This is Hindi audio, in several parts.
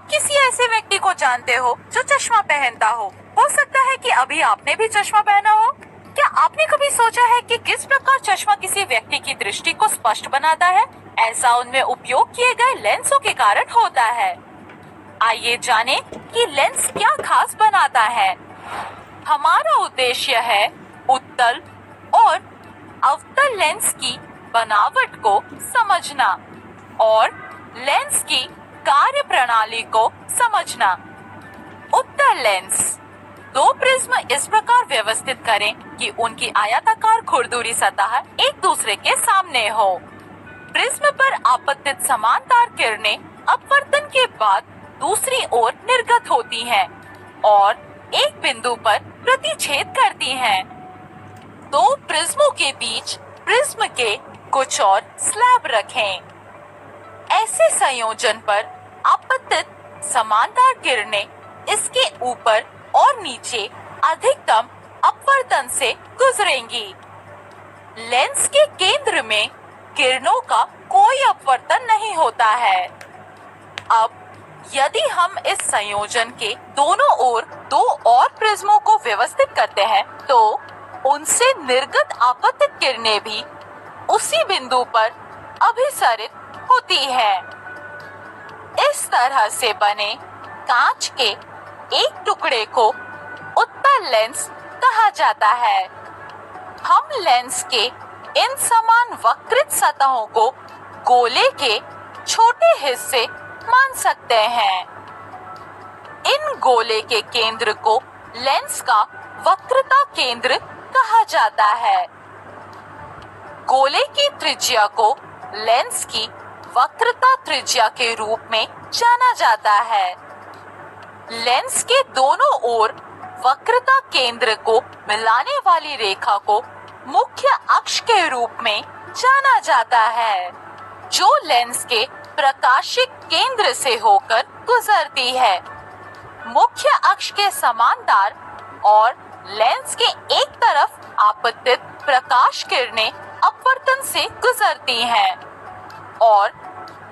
आप किसी ऐसे व्यक्ति को जानते हो जो चश्मा पहनता हो सकता है कि अभी आपने भी चश्मा पहना हो। क्या आपने कभी सोचा है कि किस प्रकार चश्मा किसी व्यक्ति की दृष्टि को स्पष्ट बनाता है? ऐसा उनमें उपयोग किए गए लेंसों के कारण होता है। आइए जानें कि लेंस क्या खास बनाता है। हमारा उद्देश्य है उत्तल और अवतल लेंस की बनावट को समझना और लेंस की कार्य प्रणाली को समझना। उत्तल लेंस, दो प्रिज्म इस प्रकार व्यवस्थित करें कि उनकी आयताकार खुरदुरी सतह एक दूसरे के सामने हो। प्रिज्म पर आपतित समांतर किरणें अपवर्तन के बाद दूसरी ओर निर्गत होती हैं और एक बिंदु पर प्रतिच्छेद करती हैं। दो प्रिज्मों के बीच प्रिज्म के कुछ और स्लैब रखें। ऐसे संयोजन पर आपतित समांतर किरणें इसके ऊपर और नीचे अधिकतम अपवर्तन से गुजरेंगी। लेंस के केंद्र में किरणों का कोई अपवर्तन नहीं होता है। अब यदि हम इस संयोजन के दोनों ओर दो और प्रिज्मों को व्यवस्थित करते हैं तो उनसे निर्गत आपतित किरणें भी उसी बिंदु पर अभिसरित होती है। इस तरह से बने कांच के एक टुकड़े को उत्तल लेंस कहा जाता है। हम लेंस के इन समान वक्रित सतहों को गोले के छोटे हिस्से मान सकते हैं। इन गोले के केंद्र को लेंस का वक्रता केंद्र कहा जाता है। गोले की त्रिज्या को लेंस की वक्रता त्रिज्या के रूप में जाना जाता है। लेंस के दोनों ओर वक्रता केंद्र को मिलाने वाली रेखा को मुख्य अक्ष के रूप में जाना जाता है, जो लेंस के प्रकाशिक केंद्र से होकर गुजरती है। मुख्य अक्ष के समांतर और लेंस के एक तरफ आपतित प्रकाश किरणें अपवर्तन से गुजरती हैं और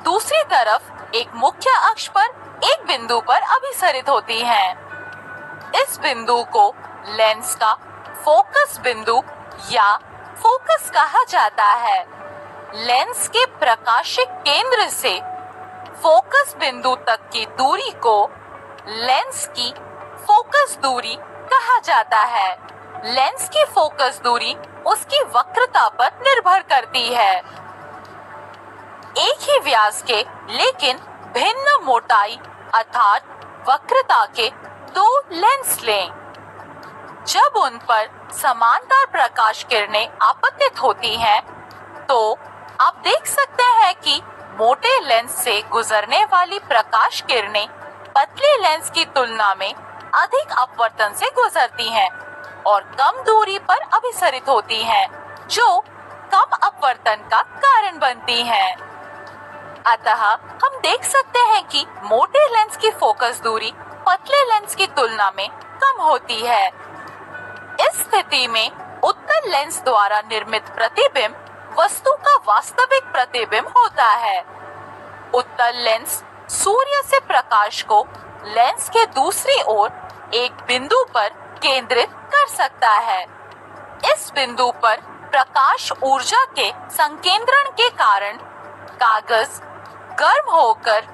दूसरी तरफ एक मुख्य अक्ष पर एक बिंदु पर अभिसरित होती हैं। इस बिंदु को लेंस का फोकस बिंदु या फोकस कहा जाता है। लेंस के प्रकाशिक केंद्र से फोकस बिंदु तक की दूरी को लेंस की फोकस दूरी कहा जाता है। लेंस की फोकस दूरी उसकी वक्रता पर निर्भर करती है। एक ही व्यास के लेकिन भिन्न मोटाई अर्थात वक्रता के दो लेंस लें। जब उन पर समांतर प्रकाश किरणें आपतित होती हैं, तो आप देख सकते हैं कि मोटे लेंस से गुजरने वाली प्रकाश किरणें पतले लेंस की तुलना में अधिक अपवर्तन से गुजरती हैं और कम दूरी पर अभिसरित होती हैं, जो कम अपवर्तन का कारण बनती हैं। अतः हम देख सकते हैं कि मोटे लेंस की फोकस दूरी पतले लेंस की तुलना में कम होती है। इस स्थिति में उत्तल लेंस द्वारा निर्मित प्रतिबिंब वस्तु का वास्तविक प्रतिबिंब होता है। उत्तल लेंस सूर्य से प्रकाश को लेंस के दूसरी ओर एक बिंदु पर केंद्रित कर सकता है। इस बिंदु पर प्रकाश ऊर्जा के संकेंद्रण के कारण कागज गर्म होकर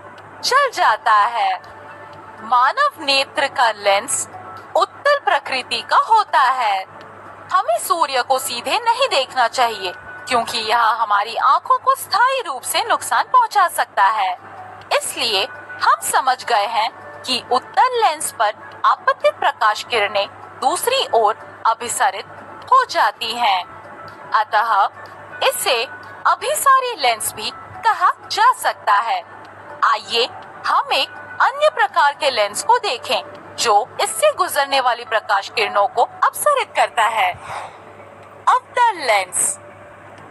जल जाता है। मानव नेत्र का लेंस उत्तल प्रकृति का होता है। हमें सूर्य को सीधे नहीं देखना चाहिए क्योंकि यह हमारी आंखों को स्थायी रूप से नुकसान पहुंचा सकता है। इसलिए हम समझ गए हैं कि उत्तल लेंस पर आपतित प्रकाश किरणें दूसरी ओर अभिसरित हो जाती हैं। अतः इसे अभिसारी लेंस भी कहा जा सकता है। आइए हम एक अन्य प्रकार के लेंस को देखें जो इससे गुजरने वाली प्रकाश किरणों को अपसरित करता है। अवतल लेंस,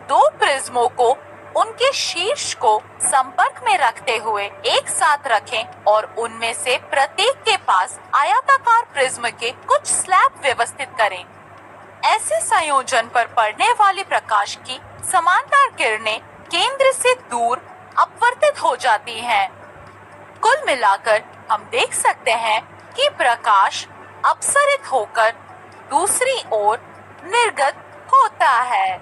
दो प्रिज्मों को उनके शीर्ष को संपर्क में रखते हुए एक साथ रखें और उनमें से प्रत्येक के पास आयताकार प्रिज्म के कुछ स्लैब व्यवस्थित करें। ऐसे संयोजन पर पड़ने वाली प्रकाश की समांतर किरणें केंद्र से दूर अपवर्तित हो जाती हैं। कुल मिलाकर हम देख सकते हैं कि प्रकाश अपसरित होकर दूसरी ओर निर्गत होता है।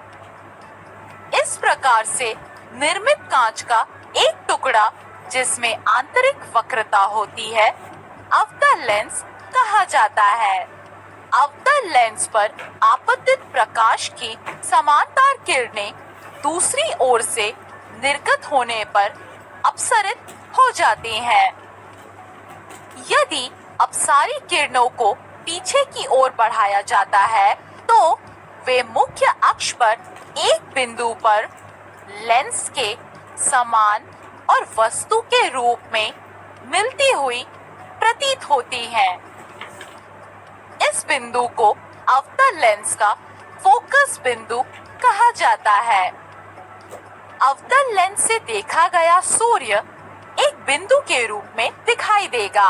इस प्रकार से निर्मित कांच का एक टुकड़ा जिसमें आंतरिक वक्रता होती है अवतल लेंस कहा जाता है। अवतल लेंस पर आपतित प्रकाश की समांतर किरणें दूसरी ओर से निर्गत होने पर अपसरित हो जाती हैं। यदि अपसारी किरणों को पीछे की ओर बढ़ाया जाता है तो वे मुख्य अक्ष पर एक बिंदु पर लेंस के समान और वस्तु के रूप में मिलती हुई प्रतीत होती हैं। इस बिंदु को अवतल लेंस का फोकस बिंदु कहा जाता है। अवतल लेंस से देखा गया सूर्य एक बिंदु के रूप में दिखाई देगा।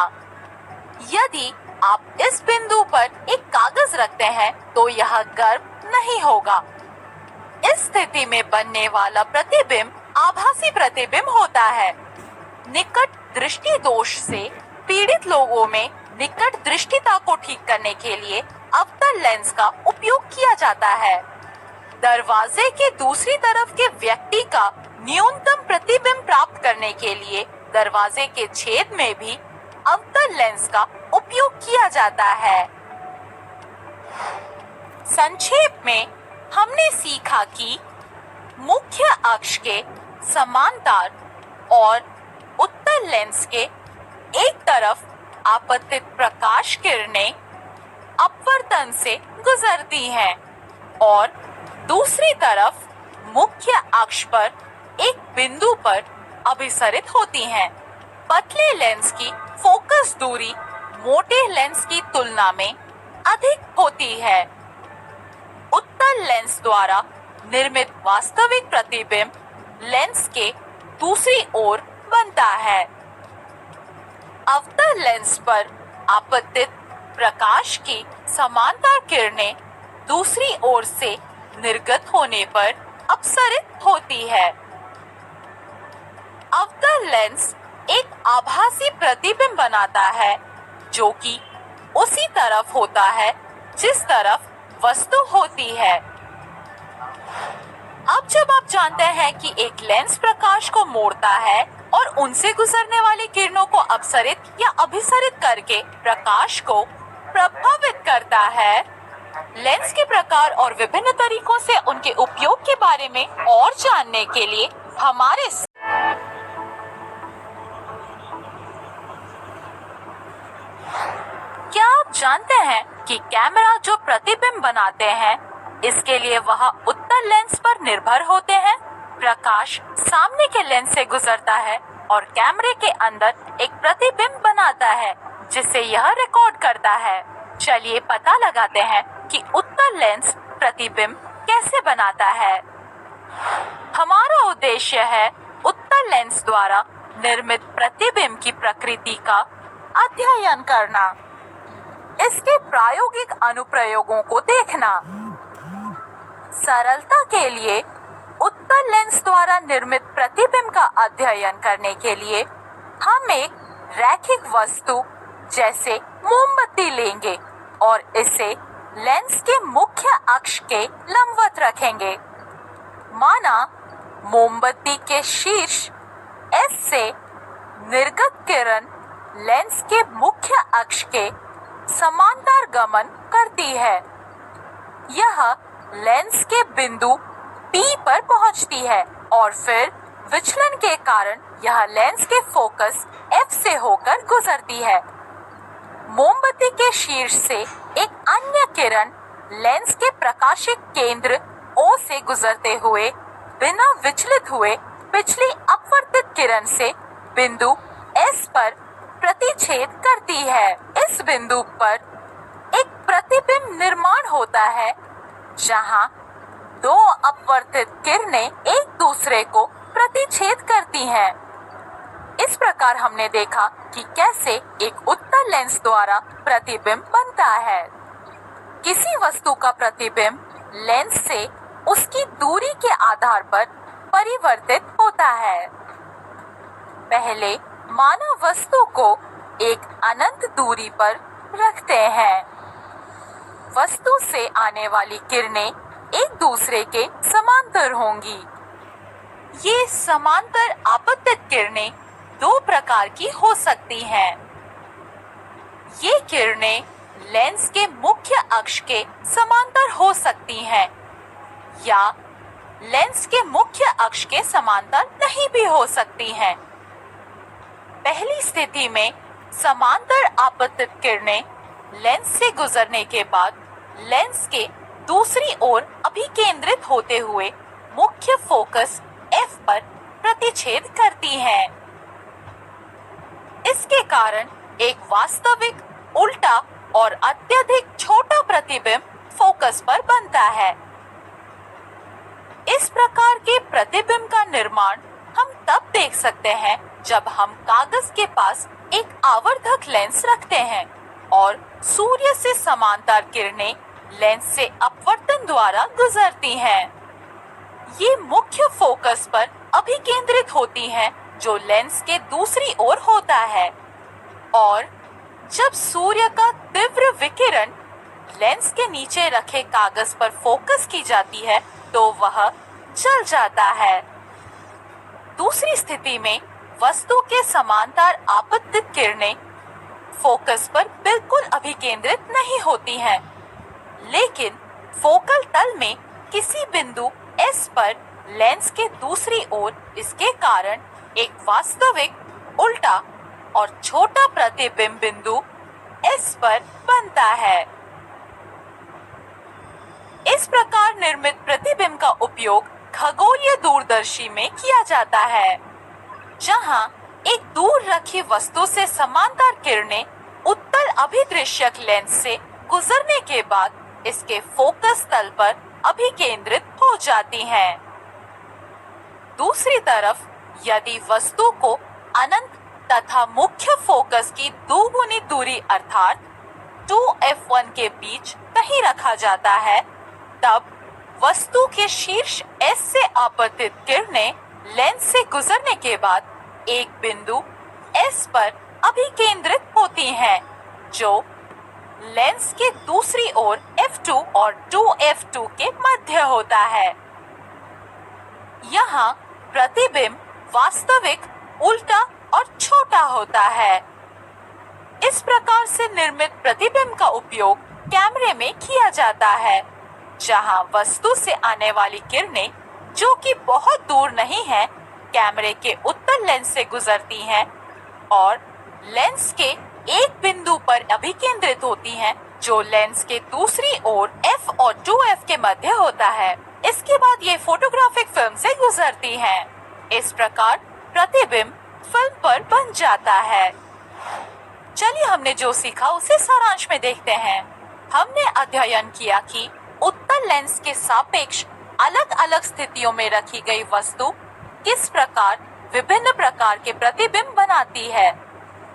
यदि आप इस बिंदु पर एक कागज रखते हैं तो यह गर्म नहीं होगा। इस स्थिति में बनने वाला प्रतिबिंब आभासी प्रतिबिंब होता है। निकट दृष्टि दोष से पीड़ित लोगों में निकट दृष्टिता को ठीक करने के लिए अवतल लेंस का उपयोग किया जाता है। दरवाजे के दूसरी तरफ के व्यक्ति का न्यूनतम प्रतिबिंब प्राप्त करने के लिए दरवाजे के छेद में भी अवतल लेंस का उपयोग किया जाता है। संक्षेप में हमने सीखा कि मुख्य अक्ष के समांतर और उत्तल लेंस के एक तरफ आपतित प्रकाश किरणें अपवर्तन से गुजरती हैं और दूसरी तरफ मुख्य अक्ष पर एक बिंदु पर अभिसरित होती हैं। पतले लेंस की फोकस दूरी मोटे लेंस की तुलना में अधिक होती है। उत्तल लेंस द्वारा निर्मित वास्तविक प्रतिबिंब लेंस के दूसरी ओर बनता है। अवतल लेंस पर आपतित प्रकाश की समांतर किरणें दूसरी ओर से निर्गत होने पर अपसरित होती है। अवतल लेंस एक आभासी प्रतिबिंब बनाता है जो कि उसी तरफ होता है जिस तरफ वस्तु होती है। अब जब आप जानते हैं कि एक लेंस प्रकाश को मोड़ता है और उनसे गुजरने वाली किरणों को अपसरित या अभिसरित करके प्रकाश को प्रभावित करता है, लेंस के प्रकार और विभिन्न तरीकों से उनके उपयोग के बारे में और जानने के लिए हमारे क्या आप जानते हैं कि कैमरा जो प्रतिबिंब बनाते हैं इसके लिए वह उत्तल लेंस पर निर्भर होते हैं। प्रकाश सामने के लेंस से गुजरता है और कैमरे के अंदर एक प्रतिबिंब बनाता है जिसे यह रिकॉर्ड करता है। चलिए पता लगाते हैं कि उत्तल लेंस प्रतिबिंब कैसे बनाता है। हमारा उद्देश्य है उत्तल लेंस द्वारा निर्मित प्रतिबिंब की प्रकृति का अध्ययन करना, इसके प्रायोगिक अनुप्रयोगों को देखना। सरलता के लिए उत्तल लेंस द्वारा निर्मित प्रतिबिंब का अध्ययन करने के लिए हम एक रैखिक वस्तु जैसे मोमबत्ती लेंगे और इसे लेंस के मुख्य अक्ष के लंबवत रखेंगे। माना मोमबत्ती के शीर्ष S से निर्गत किरण लेंस के मुख्य अक्ष के समांतर गमन करती है। यह लेंस के बिंदु P पर पहुंचती है और फिर विचलन के कारण यह लेंस के फोकस F से होकर गुजरती है। मोमबत्ती के शीर्ष से एक अन्य किरण लेंस के प्रकाशिक केंद्र O से गुजरते हुए बिना विचलित हुए पिछली अपवर्तित किरण से बिंदु S पर प्रतिच्छेद करती है। इस बिंदु पर एक प्रतिबिंब निर्माण होता है जहां दो अपवर्तित किरणें एक दूसरे को प्रतिच्छेद करती हैं। इस प्रकार हमने देखा कि कैसे एक उत्तल लेंस द्वारा प्रतिबिंब बनता है। किसी वस्तु का प्रतिबिंब लेंस से उसकी दूरी के आधार पर परिवर्तित होता है। पहले मानव वस्तु को एक अनंत दूरी पर रखते हैं। वस्तु से आने वाली किरणें एक दूसरे के समांतर होंगी। ये समांतर आपतित किरणें दो प्रकार की हो सकती हैं। ये किरणें लेंस के मुख्य अक्ष के समांतर हो सकती हैं या लेंस के मुख्य अक्ष के समांतर नहीं भी हो सकती हैं। पहली स्थिति में समांतर आपतित किरणें लेंस से गुजरने के बाद लेंस के दूसरी ओर अभिकेंद्रित होते हुए मुख्य फोकस F पर प्रतिच्छेद करती हैं। इसके कारण एक वास्तविक, उल्टा और अत्यधिक छोटा प्रतिबिंब फोकस पर बनता है। इस प्रकार के प्रतिबिंब का निर्माण हम तब देख सकते हैं जब हम कागज के पास एक आवर्धक लेंस रखते हैं और सूर्य से समांतर किरणें लेंस से अपवर्तन द्वारा गुजरती हैं। ये मुख्य फोकस पर अभिकेंद्रित होती हैं जो लेंस के दूसरी ओर होता है और जब सूर्य का तीव्र विकिरण लेंस के नीचे रखे कागज पर फोकस की जाती है तो वह जल जाता है। दूसरी स्थिति में वस्तु के समांतर आपतित किरणें फोकस पर बिल्कुल अभिकेंद्रित नहीं होती हैं, लेकिन फोकल तल में किसी बिंदु S पर लेंस के दूसरी ओर इसके कारण एक वास्तविक, उल्टा और छोटा प्रतिबिंब बिंदु S पर बनता है। इस प्रकार निर्मित प्रतिबिंब का उपयोग खगोलीय दूरदर्शी में किया जाता है, जहां एक दूर रखी वस्तु से समांतर किरणें उत्तल अभिदृश्यक लेंस से गुजरने के बाद इसके फोकस तल पर अभिकेंद्रित हो जाती हैं। दूसरी तरफ यदि वस्तु को अनंत तथा मुख्य फोकस की दोगुनी दूरी अर्थात 2f1 के बीच कहीं रखा जाता है, तब वस्तु के शीर्ष S से आपतित किरणें लेंस से गुजरने के बाद एक बिंदु S पर अभिकेंद्रित होती हैं, जो लेंस के दूसरी ओर f2 और 2f2 के मध्य होता है। यहाँ प्रतिबिंब वास्तविक, उल्टा और छोटा होता है। इस प्रकार से निर्मित प्रतिबिंब का उपयोग कैमरे में किया जाता है, जहां वस्तु से आने वाली किरणें, जो कि बहुत दूर नहीं है, कैमरे के उत्तल लेंस से गुजरती हैं और लेंस के एक बिंदु पर अभिकेंद्रित होती हैं, जो लेंस के दूसरी ओर f और 2f के मध्य होता है। इसके बाद ये फोटोग्राफिक फिल्म से गुजरती हैं। इस प्रकार प्रतिबिंब फिल्म पर बन जाता है। चलिए हमने जो सीखा उसे सारांश में देखते हैं। हमने अध्ययन किया कि उत्तल लेंस के सापेक्ष अलग अलग स्थितियों में रखी गई वस्तु किस प्रकार विभिन्न प्रकार के प्रतिबिंब बनाती है।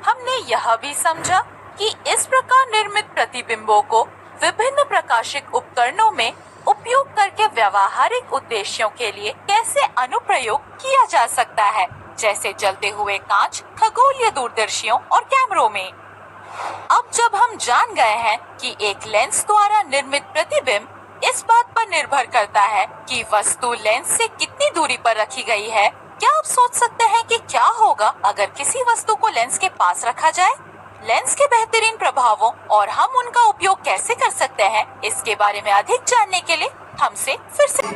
हमने यह भी समझा कि इस प्रकार निर्मित प्रतिबिंबों को विभिन्न प्रकाशिक उपकरणों में उपयोग करके व्यावहारिक उद्देश्यों के लिए कैसे अनुप्रयोग किया जा सकता है, जैसे जलते हुए कांच, खगोलीय दूरदर्शियों और कैमरों में। अब जब हम जान गए हैं कि एक लेंस द्वारा निर्मित प्रतिबिंब इस बात पर निर्भर करता है कि वस्तु लेंस से कितनी दूरी पर रखी गई है, क्या आप सोच सकते हैं कि क्या होगा अगर किसी वस्तु को लेंस के पास रखा जाए? लेंस के बेहतरीन प्रभावों और हम उनका उपयोग कैसे कर सकते हैं, इसके बारे में अधिक जानने के लिए हमसे फिर से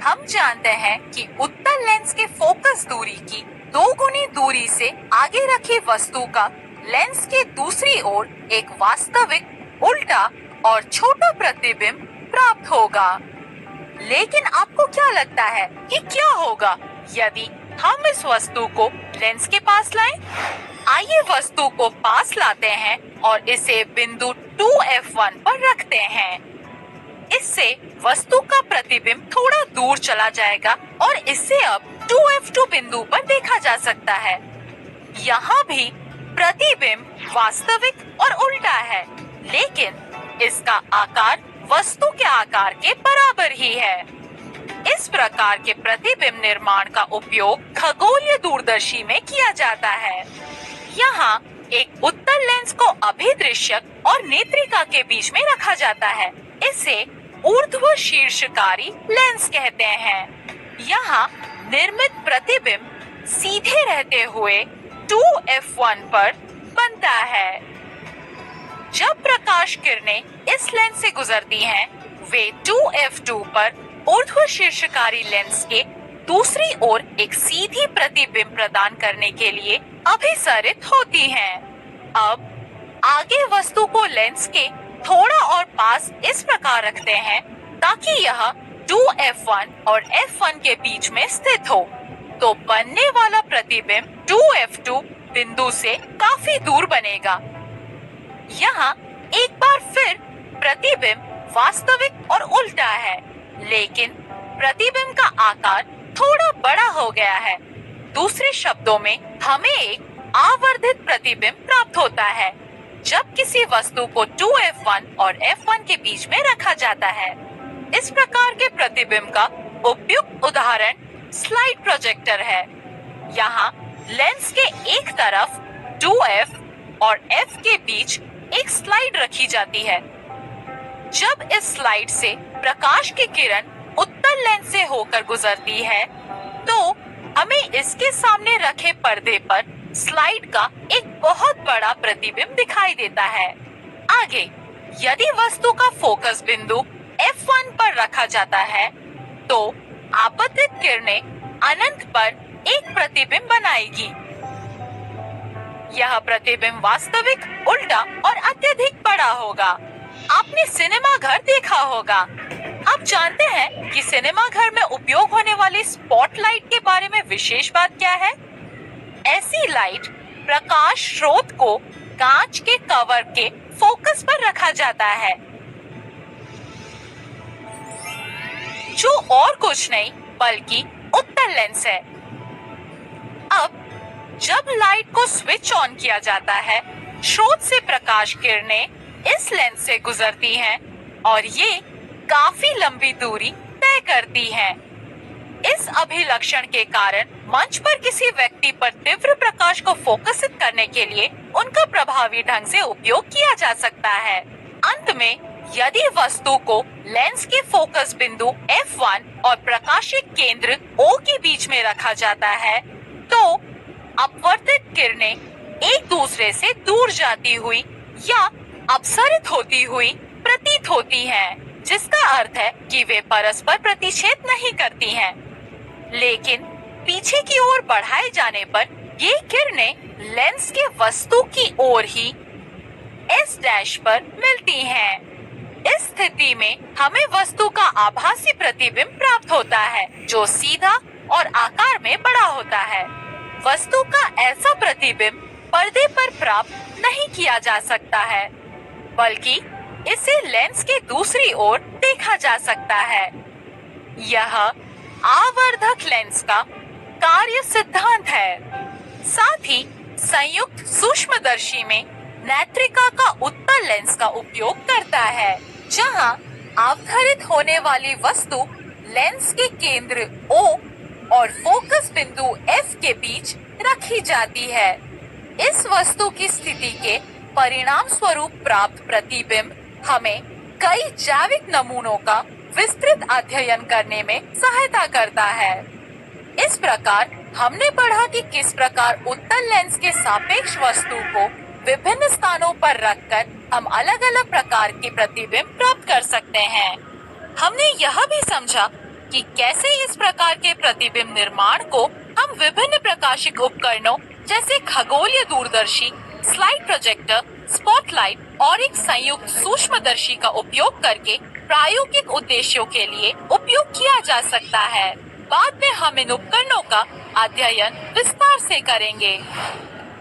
हम जानते हैं कि उत्तल लेंस के फोकस दूरी की दोगुनी दूरी से आगे रखी वस्तु का लेंस के दूसरी ओर एक वास्तविक, उल्टा और छोटा प्रतिबिंब प्राप्त होगा। लेकिन आपको क्या लगता है कि क्या होगा यदि हम इस वस्तु को लेंस के पास लाएं? आइए वस्तु को पास लाते हैं और इसे बिंदु 2f1 पर रखते हैं। इससे वस्तु का प्रतिबिंब थोड़ा दूर चला जाएगा और इसे अब 2f2 बिंदु पर देखा जा सकता है। यहाँ भी प्रतिबिंब वास्तविक और उल्टा है, लेकिन इसका आकार वस्तु के आकार के बराबर ही है। इस प्रकार के प्रतिबिंब निर्माण का उपयोग खगोलीय दूरदर्शी में किया जाता है। यहाँ एक उत्तल लेंस को अभिदृश्यक और नेत्रिका के बीच में रखा जाता है। इसे ऊर्ध्व शीर्षकारी लेंस कहते हैं। यहाँ निर्मित प्रतिबिंब सीधे रहते हुए 2f1 पर बनता है। जब प्रकाश किरणें इस लेंस से गुजरती हैं, वे 2f2 पर ऊर्ध्व शीर्षकारी लेंस के दूसरी ओर एक सीधी प्रतिबिंब प्रदान करने के लिए अभिसरित होती हैं। अब आगे वस्तु को लेंस के थोड़ा और पास इस प्रकार रखते हैं ताकि यह 2f1 और f1 के बीच में स्थित हो, तो बनने वाला प्रतिबिंब 2f2 बिंदु से काफी दूर बनेगा। यहाँ एक बार फिर प्रतिबिंब वास्तविक और उल्टा है, लेकिन प्रतिबिंब का आकार थोड़ा बड़ा हो गया है। दूसरे शब्दों में हमें एक आवर्धित प्रतिबिंब प्राप्त होता है जब किसी वस्तु को 2f1 और f1 के बीच में रखा जाता है। इस प्रकार के प्रतिबिंब का उपयुक्त उदाहरण स्लाइड प्रोजेक्टर है। यहाँ लेंस के एक तरफ 2f और f के बीच एक स्लाइड रखी जाती है। जब इस स्लाइड से प्रकाश की किरण उत्तल लेंस से होकर गुजरती है, तो हमें इसके सामने रखे पर्दे पर स्लाइड का एक बहुत बड़ा प्रतिबिंब दिखाई देता है। आगे यदि वस्तु का फोकस बिंदु f1 पर रखा जाता है, तो आपतित किरणें अनंत पर एक प्रतिबिंब बनाएगी। यह प्रतिबिंब वास्तविक, उल्टा और अत्यधिक बड़ा होगा। आपने सिनेमा घर देखा होगा। आप जानते हैं कि सिनेमा घर में उपयोग होने वाली स्पॉटलाइट के बारे में विशेष बात क्या है? ऐसी लाइट प्रकाश स्रोत को कांच के कवर के फोकस पर रखा जाता है, जो और कुछ नहीं बल्कि उत्तल लेंस है। अब जब लाइट को स्विच ऑन किया जाता है, स्रोत से प्रकाश किरणें इस लेंस से गुजरती हैं और ये काफी लंबी दूरी तय करती हैं। इस अभिलक्षण के कारण मंच पर किसी व्यक्ति पर तीव्र प्रकाश को फोकसित करने के लिए उनका प्रभावी ढंग से उपयोग किया जा सकता है। अंत में यदि वस्तु को लेंस के फोकस बिंदु f1 और प्रकाशिक केंद्र O के बीच में रखा जाता है, तो अपवर्तित किरणें एक दूसरे से दूर जाती हुई या अपसरित होती हुई प्रतीत होती हैं, जिसका अर्थ है कि वे परस्पर प्रतिच्छेद नहीं करती हैं। लेकिन पीछे की ओर बढ़ाए जाने पर ये किरणें लेंस के वस्तु की ओर ही S' पर मिलती हैं। इस स्थिति में हमें वस्तु का आभासी प्रतिबिंब प्राप्त होता है, जो सीधा और आकार में बड़ा होता है। वस्तु का ऐसा प्रतिबिंब पर्दे पर प्राप्त नहीं किया जा सकता है, बल्कि इसे लेंस के दूसरी ओर देखा जा सकता है। यह आवर्धक लेंस का कार्य सिद्धांत है। साथ ही संयुक्त सूक्ष्मदर्शी में नेत्रिका का उत्तल लेंस का उपयोग करता है, जहां अवधारित होने वाली वस्तु लेंस के केंद्र O और फोकस बिंदु F के बीच रखी जाती है। इस वस्तु की स्थिति के परिणाम स्वरूप प्राप्त प्रतिबिंब हमें कई जैविक नमूनों का विस्तृत अध्ययन करने में सहायता करता है। इस प्रकार हमने पढ़ा कि किस प्रकार उत्तल लेंस के सापेक्ष वस्तु को विभिन्न स्थानों पर रखकर हम अलग अलग प्रकार के प्रतिबिंब प्राप्त कर सकते हैं। हमने यह भी समझा कि कैसे इस प्रकार के प्रतिबिंब निर्माण को हम विभिन्न प्रकाशिक उपकरणों जैसे खगोलीय दूरदर्शी, स्लाइड प्रोजेक्टर, स्पॉटलाइट और एक संयुक्त सूक्ष्मदर्शी का उपयोग करके प्रायोगिक उद्देश्यों के लिए उपयोग किया जा सकता है। बाद में हम इन उपकरणों का अध्ययन विस्तार से करेंगे।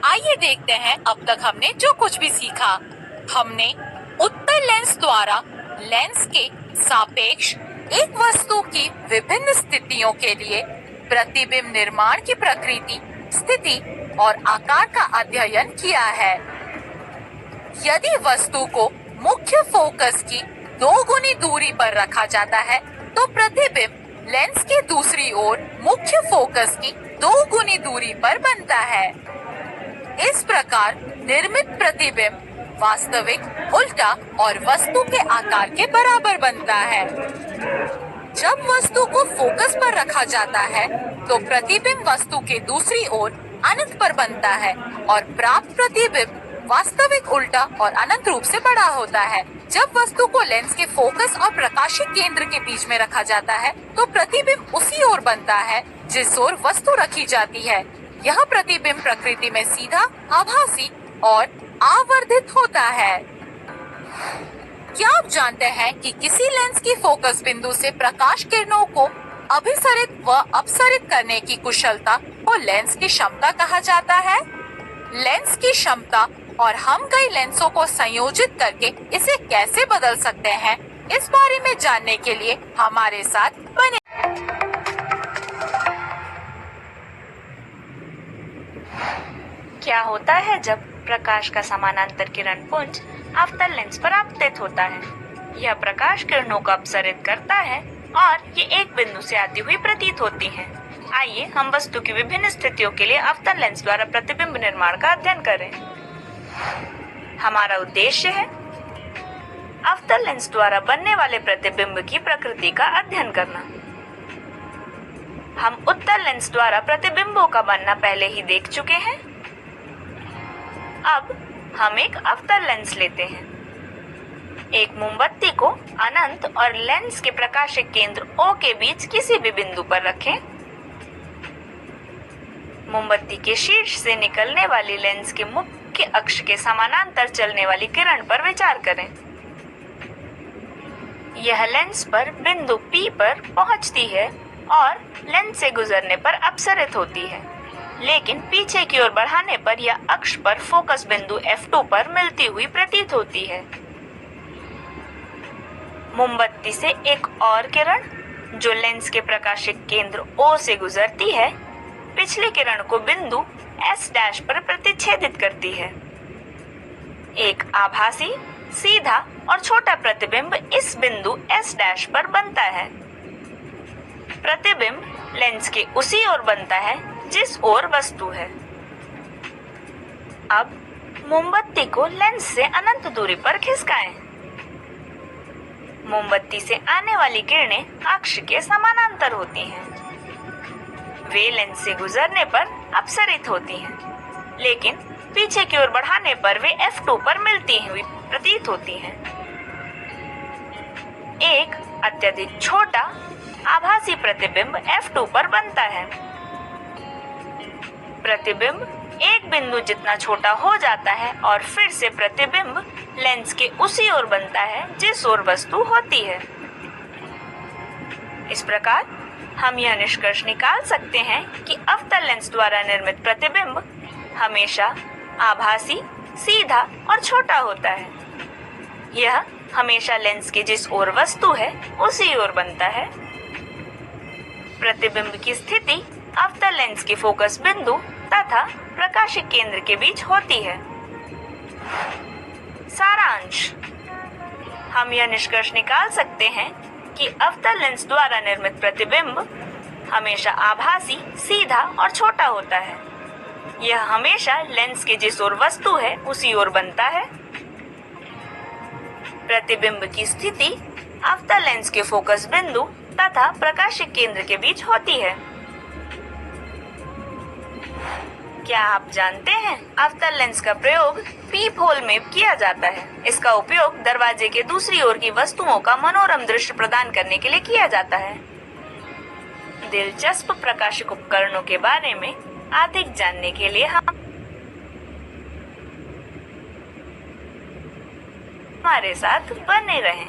आइए देखते हैं अब तक हमने जो कुछ भी सीखा। हमने उत्तल लेंस द्वारा लेंस के सापेक्ष एक वस्तु की विभिन्न स्थितियों के लिए प्रतिबिंब निर्माण की प्रकृति, स्थिति और आकार का अध्ययन किया है। यदि वस्तु को मुख्य फोकस की 2 गुनी दूरी पर रखा जाता है, तो प्रतिबिंब लेंस की दूसरी ओर मुख्य फोकस की 2 गुनी दूरी पर बनता है। इस प्रकार निर्मित प्रतिबिंब वास्तविक, उल्टा और वस्तु के आकार के बराबर बनता है। जब वस्तु को फोकस पर रखा जाता है तो प्रतिबिंब वस्तु के दूसरी ओर अनंत पर बनता है और प्राप्त प्रतिबिंब वास्तविक, उल्टा और अनंत रूप से बड़ा होता है। जब वस्तु को लेंस के फोकस और प्रकाशिक केंद्र के बीच में रखा जाता है तो प्रतिबिंब उसी ओर बनता है जिस ओर वस्तु रखी जाती है। यह प्रतिबिंब प्रकृति में सीधा, आभासी और आवर्धित होता है। क्या आप जानते हैं कि किसी लेंस की फोकस बिंदु से प्रकाश किरणों को अभिसरित व अपसरित करने की कुशलता को लेंस की क्षमता कहा जाता है? लेंस की क्षमता और हम कई लेंसों को संयोजित करके इसे कैसे बदल सकते हैं, इस बारे में जानने के लिए हमारे साथ बने। क्या होता है जब प्रकाश का समानांतर किरण पुंज अवतल लेंस पर आपतित होता है? यह प्रकाश किरणों को अपसरित करता है और ये एक बिंदु से आती हुई प्रतीत होती हैं। आइए हम वस्तु की विभिन्न स्थितियों के लिए अवतल लेंस द्वारा प्रतिबिंब निर्माण का अध्ययन करें। हमारा उद्देश्य है अवतल लेंस द्वारा बनने वाले प्रतिबिंब की प्रकृति का अध्ययन करना। हम उत्तल लेंस द्वारा प्रतिबिंबों का बनना पहले ही देख चुके हैं। अब हम एक अवतल लेंस लेते हैं। एक मोमबत्ती को अनंत और लेंस के प्रकाशिक केंद्र O के बीच किसी भी बिंदु पर रखें। मोमबत्ती के शीर्ष से निकलने वाली लेंस के मुख्य अक्ष के समानांतर चलने वाली किरण पर विचार करें। यह लेंस पर बिंदु P पर पहुंचती है और लेंस से गुजरने पर अपसरित होती है, लेकिन पीछे की ओर बढ़ाने पर यह अक्ष पर फोकस बिंदु F2 पर मिलती हुई प्रतीत होती है। मोमबत्ती से एक और किरण जो लेंस के प्रकाशिक केंद्र O से गुजरती है, पिछली किरण को बिंदु S' पर प्रतिच्छेदित करती है। एक आभासी, सीधा और छोटा प्रतिबिंब इस बिंदु S' पर बनता है। प्रतिबिंब लेंस के उसी ओर बनता है जिस ओर वस्तु है। अब मोमबत्ती को लेंस से अनंत दूरी पर खिसकाएं। मोमबत्ती से आने वाली किरणें अक्ष के समानांतर होती हैं। वे लेंस से गुजरने पर अपसरित होती हैं, लेकिन पीछे की ओर बढ़ाने पर वे F2 पर मिलती हुई प्रतीत होती हैं। एक अत्यधिक छोटा आभासी प्रतिबिंब F2 पर बनता है। प्रतिबिंब एक बिंदु जितना छोटा हो जाता है और फिर से प्रतिबिंब लेंस के उसी ओर बनता है जिस ओर वस्तु होती है। इस प्रकार हम यह निष्कर्ष निकाल सकते हैं कि अवतल लेंस द्वारा निर्मित प्रतिबिंब हमेशा आभासी, सीधा और छोटा होता है। यह हमेशा लेंस के जिस ओर वस्तु है उसी ओर बनता है। प्रतिबिंब की स्थिति अवतल लेंस के फोकस बिंदु तथा प्रकाशिक केंद्र के बीच होती है। सारांश, हम यह निष्कर्ष निकाल सकते हैं कि अवतल लेंस द्वारा निर्मित प्रतिबिंब हमेशा आभासी, सीधा और छोटा होता है। यह हमेशा लेंस के जिस ओर वस्तु है उसी ओर बनता है। प्रतिबिंब की स्थिति अवतल लेंस के फोकस बिंदु तथा प्रकाशिक केंद्र के बीच होती है। क्या आप जानते हैं अवतल लेंस का प्रयोग पीप होल में किया जाता है। इसका उपयोग दरवाजे के दूसरी ओर की वस्तुओं का मनोरम दृश्य प्रदान करने के लिए किया जाता है। दिलचस्प प्रकाशिक उपकरणों के बारे में अधिक जानने के लिए हमारे साथ बने रहें।